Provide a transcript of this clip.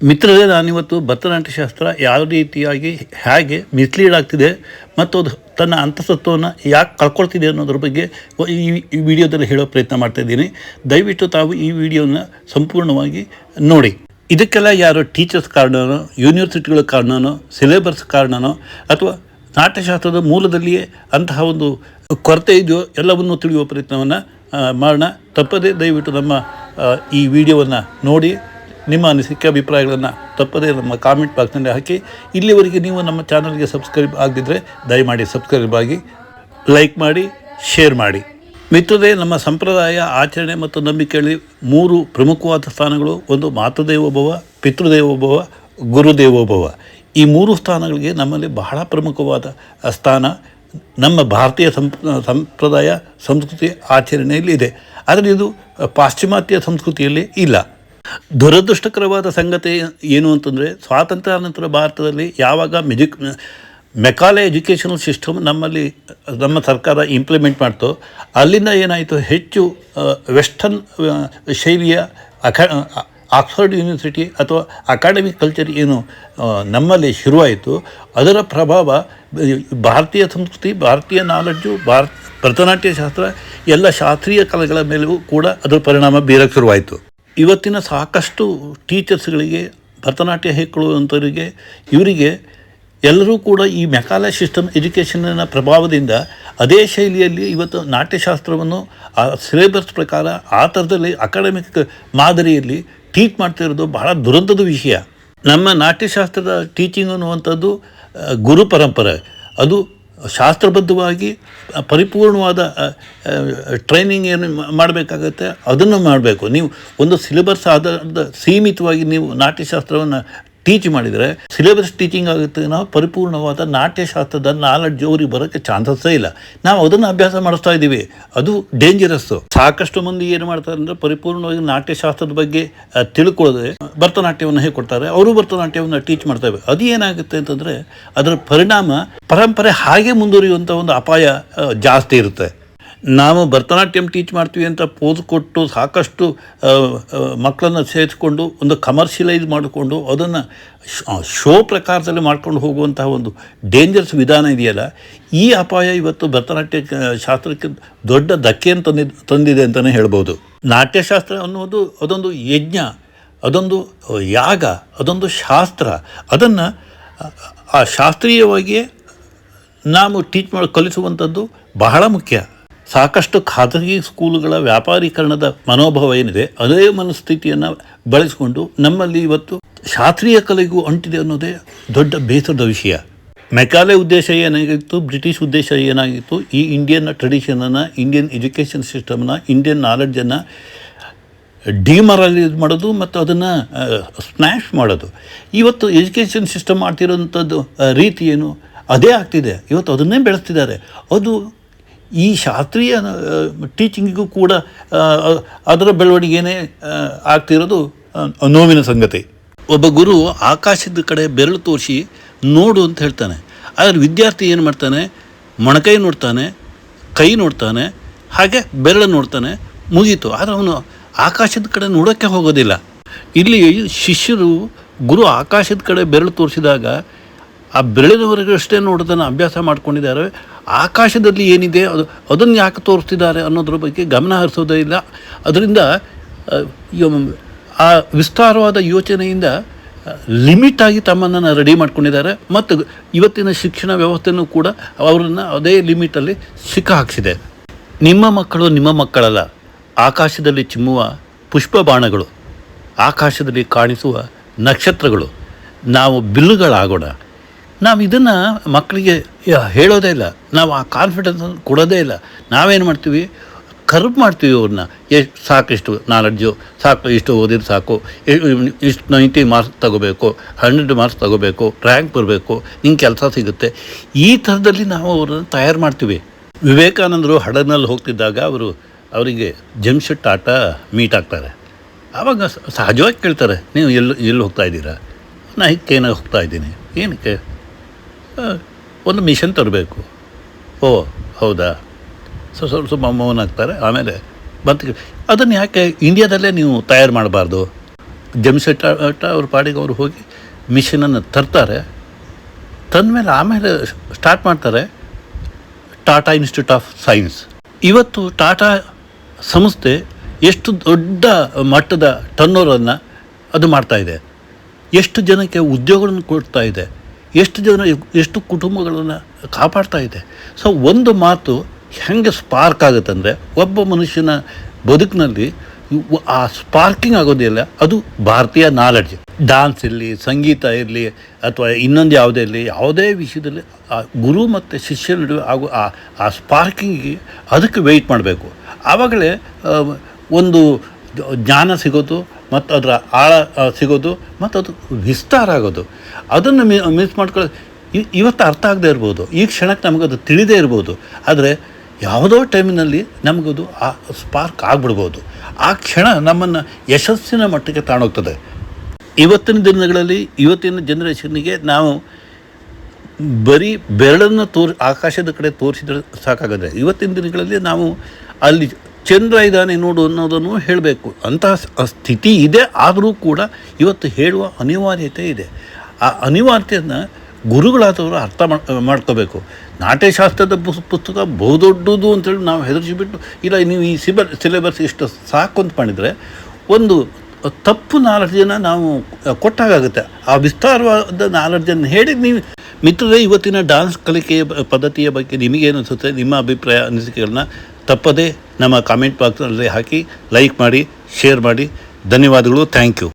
ಮಿತ್ರರೇ, ನಾನಿವತ್ತು ಭರತನಾಟ್ಯ ಶಾಸ್ತ್ರ ಯಾವ ರೀತಿಯಾಗಿ ಹೇಗೆ ಮಿಸ್ಲೀಡ್ ಆಗ್ತಿದೆ ಮತ್ತು ಅದು ತನ್ನ ಅಂತಸತ್ವವನ್ನು ಯಾಕೆ ಕಳ್ಕೊಳ್ತಿದೆ ಅನ್ನೋದ್ರ ಬಗ್ಗೆ ಈ ವಿಡಿಯೋದಲ್ಲಿ ಹೇಳೋ ಪ್ರಯತ್ನ ಮಾಡ್ತಾಯಿದ್ದೀನಿ. ದಯವಿಟ್ಟು ತಾವು ಈ ವಿಡಿಯೋನ ಸಂಪೂರ್ಣವಾಗಿ ನೋಡಿ. ಇದಕ್ಕೆಲ್ಲ ಯಾರು ಟೀಚರ್ಸ್ ಕಾರಣನೋ, ಯೂನಿವರ್ಸಿಟಿಗಳ ಕಾರಣನೋ, ಸಿಲೆಬಸ್ ಕಾರಣನೋ ಅಥವಾ ನಾಟ್ಯಶಾಸ್ತ್ರದ ಮೂಲದಲ್ಲಿಯೇ ಅಂತಹ ಒಂದು ಕೊರತೆ ಇದೆಯೋ ಎಲ್ಲವನ್ನೂ ತಿಳಿಯುವ ಪ್ರಯತ್ನವನ್ನು ಮಾಡೋಣ. ತಪ್ಪದೇ ದಯವಿಟ್ಟು ನಮ್ಮ ಈ ವಿಡಿಯೋವನ್ನು ನೋಡಿ ನಿಮ್ಮ ಅನಿಸಿಕೆ ಅಭಿಪ್ರಾಯಗಳನ್ನು ತಪ್ಪದೇ ನಮ್ಮ ಕಾಮೆಂಟ್ ಬಾಕ್ಸ್ನಲ್ಲಿ ಹಾಕಿ. ಇಲ್ಲಿವರೆಗೆ ನೀವು ನಮ್ಮ ಚಾನಲ್ಗೆ ಸಬ್ಸ್ಕ್ರೈಬ್ ಆಗದಿದ್ದರೆ ದಯಮಾಡಿ ಸಬ್ಸ್ಕ್ರೈಬ್ ಆಗಿ, ಲೈಕ್ ಮಾಡಿ, ಶೇರ್ ಮಾಡಿ. ಮಿತ್ರರೇ, ನಮ್ಮ ಸಂಪ್ರದಾಯ, ಆಚರಣೆ ಮತ್ತು ನಂಬಿಕೆಯಲ್ಲಿ 3 ಪ್ರಮುಖವಾದ ಸ್ಥಾನಗಳು. ಒಂದು ಮಾತೃದೇವೋಭವ, ಪಿತೃದೇವೋಭವ, ಗುರುದೇವೋಭವ. ಈ 3 ಸ್ಥಾನಗಳಿಗೆ ನಮ್ಮಲ್ಲಿ ಬಹಳ ಪ್ರಮುಖವಾದ ಸ್ಥಾನ ನಮ್ಮ ಭಾರತೀಯ ಸಂಪ್ರದಾಯ, ಸಂಸ್ಕೃತಿ, ಆಚರಣೆಯಲ್ಲಿ ಇದೆ. ಆದರೆ ಇದು ಪಾಶ್ಚಿಮಾತ್ಯ ಸಂಸ್ಕೃತಿಯಲ್ಲಿ ಇಲ್ಲ. ದುರದೃಷ್ಟಕರವಾದ ಸಂಗತಿ ಏನು ಅಂತಂದರೆ, ಸ್ವಾತಂತ್ರ್ಯ ನಂತರ ಭಾರತದಲ್ಲಿ ಯಾವಾಗ ಮೆಕಾಲೆ ಎಜುಕೇಷನಲ್ ಸಿಸ್ಟಮ್ ನಮ್ಮ ಸರ್ಕಾರ ಇಂಪ್ಲಿಮೆಂಟ್ ಮಾಡ್ತೋ, ಅಲ್ಲಿಂದ ಏನಾಯಿತು, ಹೆಚ್ಚು ವೆಸ್ಟರ್ನ್ ಶೈಲಿಯ ಆಕ್ಸ್ಫರ್ಡ್ ಯೂನಿವರ್ಸಿಟಿ ಅಥವಾ ಅಕಾಡೆಮಿಕ್ ಕಲ್ಚರ್ ಏನು ನಮ್ಮಲ್ಲಿ ಶುರುವಾಯಿತು, ಅದರ ಪ್ರಭಾವ ಭಾರತೀಯ ಸಂಸ್ಕೃತಿ, ಭಾರತೀಯ ನಾಲೆಡ್ಜು, ಭರತನಾಟ್ಯ ಶಾಸ್ತ್ರ ಎಲ್ಲ ಶಾಸ್ತ್ರೀಯ ಕಲೆಗಳ ಮೇಲೂ ಕೂಡ ಅದರ ಪರಿಣಾಮ ಬೀರಕ್ಕೆ ಶುರುವಾಯಿತು. ಇವತ್ತಿನ ಸಾಕಷ್ಟು ಟೀಚರ್ಸ್ಗಳಿಗೆ, ಭರತನಾಟ್ಯ ಹೇಳಿಕೊಳ್ಳುವಂಥವರಿಗೆ, ಇವರಿಗೆ ಎಲ್ಲರೂ ಕೂಡ ಈ ಮೆಕಾಲೆ ಸಿಸ್ಟಮ್ ಎಜುಕೇಷನ್ನ ಪ್ರಭಾವದಿಂದ ಅದೇ ಶೈಲಿಯಲ್ಲಿ ಇವತ್ತು ನಾಟ್ಯಶಾಸ್ತ್ರವನ್ನು ಆ ಸಿಲೆಬಸ್ ಪ್ರಕಾರ ಆ ಥರದಲ್ಲಿ ಅಕಾಡೆಮಿಕ್ ಮಾದರಿಯಲ್ಲಿ ಟೀಚ್ ಮಾಡ್ತಿರೋದು ಬಹಳ ದುರಂತದ ವಿಷಯ. ನಮ್ಮ ನಾಟ್ಯಶಾಸ್ತ್ರದ ಟೀಚಿಂಗ್ ಅನ್ನುವಂಥದ್ದು ಗುರು ಪರಂಪರೆ. ಅದು ಶಾಸ್ತ್ರಬದ್ಧವಾಗಿ ಪರಿಪೂರ್ಣವಾದ ಟ್ರೈನಿಂಗ್ ಏನು ಮಾಡಬೇಕಾಗತ್ತೆ ಅದನ್ನು ಮಾಡಬೇಕು. ನೀವು ಒಂದು ಸಿಲೆಬಸ್ ಆಧಾರದ ಸೀಮಿತವಾಗಿ ನೀವು ನಾಟ್ಯಶಾಸ್ತ್ರವನ್ನು ಟೀಚ್ ಮಾಡಿದರೆ ಸಿಲೆಬಸ್ ಟೀಚಿಂಗ್ ಆಗುತ್ತೆ. ನಾವು ಪರಿಪೂರ್ಣವಾದ ನಾಟ್ಯಶಾಸ್ತ್ರದ ನಾಲೆಡ್ಜ್ ಅವ್ರಿಗೆ ಬರೋಕ್ಕೆ ಚಾನ್ಸಸ್ಸೇ ಇಲ್ಲ. ನಾವು ಅದನ್ನು ಅಭ್ಯಾಸ ಮಾಡಿಸ್ತಾ ಇದ್ದೀವಿ, ಅದು ಡೇಂಜರಸ್ಸು. ಸಾಕಷ್ಟು ಮಂದಿ ಏನು ಮಾಡ್ತಾರೆ ಅಂದರೆ, ಪರಿಪೂರ್ಣವಾಗಿ ನಾಟ್ಯಶಾಸ್ತ್ರದ ಬಗ್ಗೆ ತಿಳ್ಕೊಳ್ಳದೆ ಭರತನಾಟ್ಯವನ್ನು ಹೇಳ್ಕೊಡ್ತಾರೆ, ಅವರು ಭರತನಾಟ್ಯವನ್ನು ಟೀಚ್ ಮಾಡ್ತೇವೆ. ಅದು ಏನಾಗುತ್ತೆ ಅಂತಂದರೆ, ಅದರ ಪರಿಣಾಮ ಪರಂಪರೆ ಹಾಗೆ ಮುಂದುವರಿಯುವಂಥ ಒಂದು ಅಪಾಯ ಜಾಸ್ತಿ ಇರುತ್ತೆ. ನಾವು ಭರತನಾಟ್ಯಂ ಟೀಚ್ ಮಾಡ್ತೀವಿ ಅಂತ ಪೋಸ್ ಕೊಟ್ಟು ಸಾಕಷ್ಟು ಮಕ್ಕಳನ್ನು ಸೇರಿಸ್ಕೊಂಡು ಒಂದು ಕಮರ್ಷಿಯಲೈಸ್ ಮಾಡಿಕೊಂಡು ಅದನ್ನು ಶೋ ಪ್ರಕಾರದಲ್ಲಿ ಮಾಡ್ಕೊಂಡು ಹೋಗುವಂತಹ ಒಂದು ಡೇಂಜರ್ಸ್ ವಿಧಾನ ಇದೆಯಲ್ಲ, ಈ ಅಪಾಯ ಇವತ್ತು ಭರತನಾಟ್ಯ ಶಾಸ್ತ್ರಕ್ಕೆ ದೊಡ್ಡ ಧಕ್ಕೆಯನ್ನು ತಂದಿದೆ ಅಂತಲೇ ಹೇಳ್ಬೋದು. ನಾಟ್ಯಶಾಸ್ತ್ರ ಅನ್ನೋದು ಅದೊಂದು ಯಜ್ಞ, ಅದೊಂದು ಯಾಗ, ಅದೊಂದು ಶಾಸ್ತ್ರ. ಅದನ್ನು ಆ ಶಾಸ್ತ್ರೀಯವಾಗಿಯೇ ನಾವು ಟೀಚ್ ಕಲಿಸುವಂಥದ್ದು ಬಹಳ ಮುಖ್ಯ. ಸಾಕಷ್ಟು ಖಾಸಗಿ ಸ್ಕೂಲುಗಳ ವ್ಯಾಪಾರೀಕರಣದ ಮನೋಭಾವ ಏನಿದೆ, ಅದೇ ಮನಸ್ಥಿತಿಯನ್ನು ಬಳಸಿಕೊಂಡು ನಮ್ಮಲ್ಲಿ ಇವತ್ತು ಶಾಸ್ತ್ರೀಯ ಕಲೆಗೂ ಅಂಟಿದೆ ಅನ್ನೋದೇ ದೊಡ್ಡ ಬೇಸರದ ವಿಷಯ. ಮೆಕಾಲೆ ಉದ್ದೇಶ ಏನಾಗಿತ್ತು, ಬ್ರಿಟಿಷ್ ಉದ್ದೇಶ ಏನಾಗಿತ್ತು, ಈ ಇಂಡಿಯನ್ ಟ್ರೆಡಿಷನನ್ನು, ಇಂಡಿಯನ್ ಎಜುಕೇಷನ್ ಸಿಸ್ಟಮ್ನ, ಇಂಡಿಯನ್ ನಾಲೆಡ್ಜನ್ನು ಡಿಮರಲೈಸ್ ಮಾಡೋದು ಮತ್ತು ಅದನ್ನು ಸ್ಮ್ಯಾಶ್ ಮಾಡೋದು. ಇವತ್ತು ಎಜುಕೇಷನ್ ಸಿಸ್ಟಮ್ ಮಾಡ್ತಿರೋಂಥದ್ದು ರೀತಿ ಏನು, ಅದೇ ಆಗ್ತಿದೆ. ಇವತ್ತು ಅದನ್ನೇ ಬೆಳೆಸ್ತಿದ್ದಾರೆ. ಅದು ಈ ಶಾಸ್ತ್ರೀಯ ಟೀಚಿಂಗಿಗೂ ಕೂಡ ಅದರ ಬೆಳವಣಿಗೆನೇ ಆಗ್ತಿರೋದು ನೋವಿನ ಸಂಗತಿ. ಒಬ್ಬ ಗುರು ಆಕಾಶದ ಕಡೆ ಬೆರಳು ತೋರಿಸಿ ನೋಡು ಅಂತ ಹೇಳ್ತಾನೆ. ಆದರೆ ವಿದ್ಯಾರ್ಥಿ ಏನು ಮಾಡ್ತಾನೆ, ಮೊಣಕೈ ನೋಡ್ತಾನೆ, ಕೈ ನೋಡ್ತಾನೆ, ಹಾಗೆ ಬೆರಳು ನೋಡ್ತಾನೆ, ಮುಗೀತು. ಆದರೆ ಅವನು ಆಕಾಶದ ಕಡೆ ನೋಡೋಕ್ಕೆ ಹೋಗೋದಿಲ್ಲ. ಇಲ್ಲಿ ಶಿಷ್ಯರು ಗುರು ಆಕಾಶದ ಕಡೆ ಬೆರಳು ತೋರಿಸಿದಾಗ ಆ ಬೆರಳಿನವರೆಗಷ್ಟೇ ನೋಡೋದನ್ನು ಅಭ್ಯಾಸ ಮಾಡ್ಕೊಂಡಿದ್ದಾರೆ. ಆಕಾಶದಲ್ಲಿ ಏನಿದೆ ಅದನ್ನು ಯಾಕೆ ತೋರಿಸ್ತಿದ್ದಾರೆ ಅನ್ನೋದ್ರ ಬಗ್ಗೆ ಗಮನ ಹರಿಸೋದೇ ಇಲ್ಲ. ಅದರಿಂದ ಆ ವಿಸ್ತಾರವಾದ ಯೋಚನೆಯಿಂದ ಲಿಮಿಟಾಗಿ ತಮ್ಮನ್ನು ರೆಡಿ ಮಾಡ್ಕೊಂಡಿದ್ದಾರೆ. ಮತ್ತು ಇವತ್ತಿನ ಶಿಕ್ಷಣ ವ್ಯವಸ್ಥೆಯೂ ಕೂಡ ಅವರನ್ನು ಅದೇ ಲಿಮಿಟಲ್ಲಿ ಸಿಕ್ಕ ಹಾಕಿಸಿದೆ. ನಿಮ್ಮ ಮಕ್ಕಳು ನಿಮ್ಮ ಮಕ್ಕಳಲ್ಲ, ಆಕಾಶದಲ್ಲಿ ಚಿಮ್ಮುವ ಪುಷ್ಪ ಬಾಣಗಳು, ಆಕಾಶದಲ್ಲಿ ಕಾಣಿಸುವ ನಕ್ಷತ್ರಗಳು. ನಾವು ಬಿಲ್ಲುಗಳಾಗೋಣ. ನಾವು ಇದನ್ನು ಮಕ್ಕಳಿಗೆ ಹೇಳೋದೇ ಇಲ್ಲ, ನಾವು ಆ ಕಾನ್ಫಿಡೆನ್ಸ್ ಕೊಡೋದೇ ಇಲ್ಲ. ನಾವೇನು ಮಾಡ್ತೀವಿ, ಕರ್ವ್ ಮಾಡ್ತೀವಿ ಅವ್ರನ್ನ. ಸಾಕಿಷ್ಟು ನಾಲೆಡ್ಜು, ಸಾಕು, ಇಷ್ಟು ಓದಿದ್ರೆ ಸಾಕು, ಇಷ್ಟು 90 ಮಾರ್ಕ್ಸ್ ತಗೋಬೇಕು, 100 ಮಾರ್ಕ್ಸ್ ತಗೋಬೇಕು, ರ್ಯಾಂಕ್ ಬರಬೇಕು, ನಿಂಗೆ ಕೆಲಸ ಸಿಗುತ್ತೆ. ಈ ಥರದಲ್ಲಿ ನಾವು ಅವ್ರನ್ನ ತಯಾರು ಮಾಡ್ತೀವಿ. ವಿವೇಕಾನಂದರು ಹಡನಲ್ಲಿ ಹೋಗ್ತಿದ್ದಾಗ ಅವರಿಗೆ ಜಮ್ಶೆಡ್ ಟಾಟಾ ಮೀಟ್ ಆಗ್ತಾರೆ. ಆವಾಗ ಸಹಜವಾಗಿ ಕೇಳ್ತಾರೆ, ನೀವು ಎಲ್ಲಿ ಹೋಗ್ತಾ ಇದ್ದೀರಾ? ನಾ ಹಿಕ್ಕೇನಾಗ ಹೋಗ್ತಾ ಇದ್ದೀನಿ. ಏನಕ್ಕೆ? ಒಂದು ಮಿಷನ್ ತರಬೇಕು. ಓ ಹೌದಾ? ಸ್ವಲ್ಪ ಮೌನ ಆಗ್ತಾರೆ. ಆಮೇಲೆ ಬಂತು, ಅದನ್ನು ಯಾಕೆ ಇಂಡಿಯಾದಲ್ಲೇ ನೀವು ತಯಾರು ಮಾಡಬಾರ್ದು? ಜಮ್ಶೆಟ್ ಅವ್ರ ಪಾಡಿಗೆ ಅವರು ಹೋಗಿ ಮಿಷನನ್ನು ತರ್ತಾರೆ. ತಂದಮೇಲೆ ಆಮೇಲೆ ಸ್ಟಾರ್ಟ್ ಮಾಡ್ತಾರೆ ಟಾಟಾ ಇನ್ಸ್ಟಿಟ್ಯೂಟ್ ಆಫ್ ಸೈನ್ಸ್. ಇವತ್ತು ಟಾಟಾ ಸಂಸ್ಥೆ ಎಷ್ಟು ದೊಡ್ಡ ಮಟ್ಟದ ಟರ್ನೋವರನ್ನು ಅದು ಮಾಡ್ತಾಯಿದೆ, ಎಷ್ಟು ಜನಕ್ಕೆ ಉದ್ಯೋಗಗಳನ್ನು ಕೊಡ್ತಾ ಇದೆ, ಎಷ್ಟು ಕುಟುಂಬಗಳನ್ನು ಕಾಪಾಡ್ತಾ ಇದೆ. ಸೊ ಒಂದು ಮಾತು ಹೆಂಗೆ ಸ್ಪಾರ್ಕ್ ಆಗುತ್ತಂದರೆ, ಒಬ್ಬ ಮನುಷ್ಯನ ಬದುಕಿನಲ್ಲಿ ಆ ಸ್ಪಾರ್ಕಿಂಗ್ ಆಗೋದಿಲ್ಲ, ಅದು ಭಾರತೀಯ ನಾಲೆಡ್ಜ್. ಡಾನ್ಸ್ ಇರಲಿ, ಸಂಗೀತ ಇರಲಿ, ಅಥವಾ ಇನ್ನೊಂದು ಯಾವುದೇ ಇರಲಿ, ಯಾವುದೇ ವಿಷಯದಲ್ಲಿ ಆ ಗುರು ಮತ್ತು ಶಿಷ್ಯರ ನಡುವೆ ಆಗೋ ಆ ಸ್ಪಾರ್ಕಿಂಗಿಗೆ ಅದಕ್ಕೆ ವೆಯ್ಟ್ ಮಾಡಬೇಕು. ಆವಾಗಲೇ ಒಂದು ಜ್ಞಾನ ಸಿಗೋದು, ಮತ್ತು ಅದರ ಆಳ ಸಿಗೋದು, ಮತ್ತು ಅದು ವಿಸ್ತಾರ ಆಗೋದು. ಅದನ್ನು ಮಿಸ್ ಮಾಡ್ಕೊಳ್ಳೋದು ಇವತ್ತು ಅರ್ಥ ಆಗದೆ ಇರ್ಬೋದು, ಈ ಕ್ಷಣಕ್ಕೆ ನಮಗದು ತಿಳಿದೇ ಇರ್ಬೋದು, ಆದರೆ ಯಾವುದೋ ಟೈಮಿನಲ್ಲಿ ನಮಗದು ಆ ಸ್ಪಾರ್ಕ್ ಆಗಿಬಿಡ್ಬೋದು. ಆ ಕ್ಷಣ ನಮ್ಮನ್ನು ಯಶಸ್ಸಿನ ಮಟ್ಟಕ್ಕೆ ತಾಣೋಗ್ತದೆ. ಇವತ್ತಿನ ದಿನಗಳಲ್ಲಿ ಇವತ್ತಿನ ಜನ್ರೇಷನ್ನಿಗೆ ನಾವು ಬರೀ ಬೆರಳನ್ನು ಆಕಾಶದ ಕಡೆ ತೋರಿಸಿದ್ರೆ ಸಾಕಾಗದೆ, ಇವತ್ತಿನ ದಿನಗಳಲ್ಲಿ ನಾವು ಅಲ್ಲಿ ಚಂದ್ರ ಇದ್ದಾನೆ ನೋಡು ಅನ್ನೋದನ್ನು ಹೇಳಬೇಕು. ಅಂತಹ ಸ್ಥಿತಿ ಇದೆ. ಆದರೂ ಕೂಡ ಇವತ್ತು ಹೇಳುವ ಅನಿವಾರ್ಯತೆ ಇದೆ. ಆ ಅನಿವಾರ್ಯತೆಯನ್ನು ಗುರುಗಳಾದವರು ಅರ್ಥ ಮಾಡ್ಕೋಬೇಕು. ನಾಟ್ಯಶಾಸ್ತ್ರದ ಪುಸ್ತಕ ಬಹುದೊಡ್ಡದು ಅಂತೇಳಿ ನಾವು ಹೆದರಿಸಿಬಿಟ್ಟು, ಇಲ್ಲ ನೀವು ಈ ಸಿಲೆಬಸ್ ಇಷ್ಟು ಸಾಕು ಅಂತ ಮಾಡಿದರೆ ಒಂದು ತಪ್ಪು ನಾಲೆಡ್ಜನ್ನು ನಾವು ಕೊಟ್ಟಾಗುತ್ತೆ. ಆ ವಿಸ್ತಾರವಾದ ನಾಲೆಡ್ಜನ್ನು ಹೇಳಿ ನೀವು ಮಿತ್ರರೇ, ಇವತ್ತಿನ ಡಾನ್ಸ್ ಕಲಿಕೆಯ ಪದ್ಧತಿಯ ಬಗ್ಗೆ ನಿಮಗೇನು ಅನಿಸುತ್ತೆ, ನಿಮ್ಮ ಅಭಿಪ್ರಾಯ ಅನಿಸಿಕೆಗಳನ್ನ ತಪ್ಪದೇ ನಮ್ಮ ಕಾಮೆಂಟ್ ಬಾಕ್ಸ್ನಲ್ಲಿ ಹಾಕಿ, ಲೈಕ್ ಮಾಡಿ, ಶೇರ್ ಮಾಡಿ. ಧನ್ಯವಾದಗಳು. Thank you.